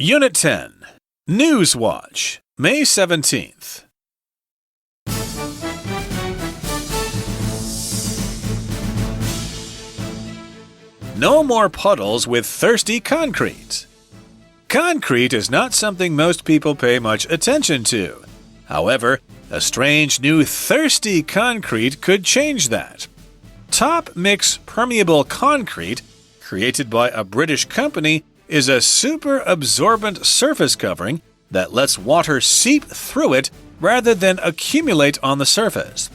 Unit 10, News Watch, May 17th. No more puddles with thirsty concrete. Concrete is not something most people pay much attention to. However, a strange new thirsty concrete could change that. Top Mix Permeable Concrete, created by a British company, is a super absorbent surface covering that lets water seep through it rather than accumulate on the surface.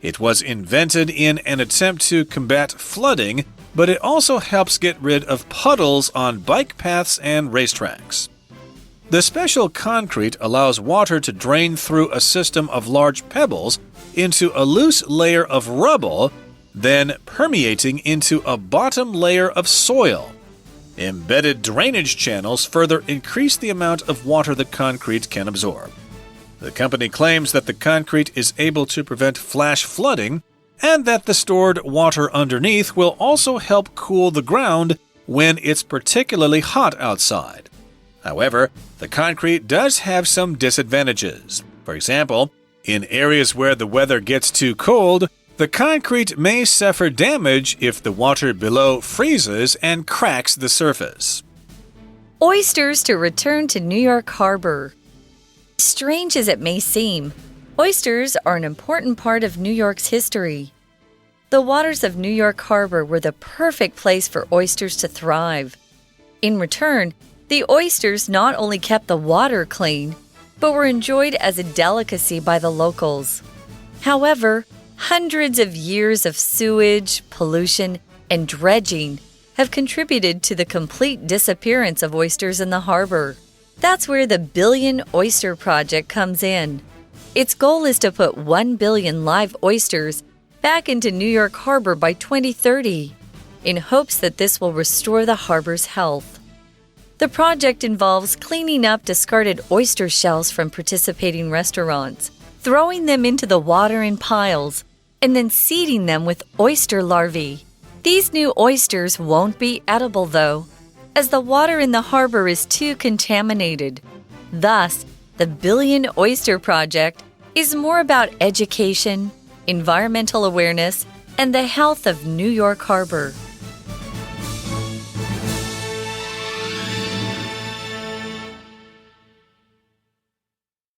It was invented in an attempt to combat flooding, but it also helps get rid of puddles on bike paths and racetracks. The special concrete allows water to drain through a system of large pebbles into a loose layer of rubble, then permeating into a bottom layer of soil. Embedded drainage channels further increase the amount of water the concrete can absorb. The company claims that the concrete is able to prevent flash flooding, and that the stored water underneath will also help cool the ground when it's particularly hot outside. However, the concrete does have some disadvantages. For example, in areas where the weather gets too cold, the concrete may suffer damage if the water below freezes and cracks the surface. Oysters to return to New York Harbor. Strange as it may seem, oysters are an important part of New York's history. The waters of New York Harbor were the perfect place for oysters to thrive. In return, the oysters not only kept the water clean, but were enjoyed as a delicacy by the locals. However, hundreds of years of sewage, pollution, and dredging have contributed to the complete disappearance of oysters in the harbor. That's where the Billion Oyster Project comes in. Its goal is to put 1 billion live oysters back into New York Harbor by 2030, in hopes that this will restore the harbor's health. The project involves cleaning up discarded oyster shells from participating restaurants, throwing them into the water in piles, and then seeding them with oyster larvae. These new oysters won't be edible, though, as the water in the harbor is too contaminated. Thus, the Billion Oyster Project is more about education, environmental awareness, and the health of New York Harbor.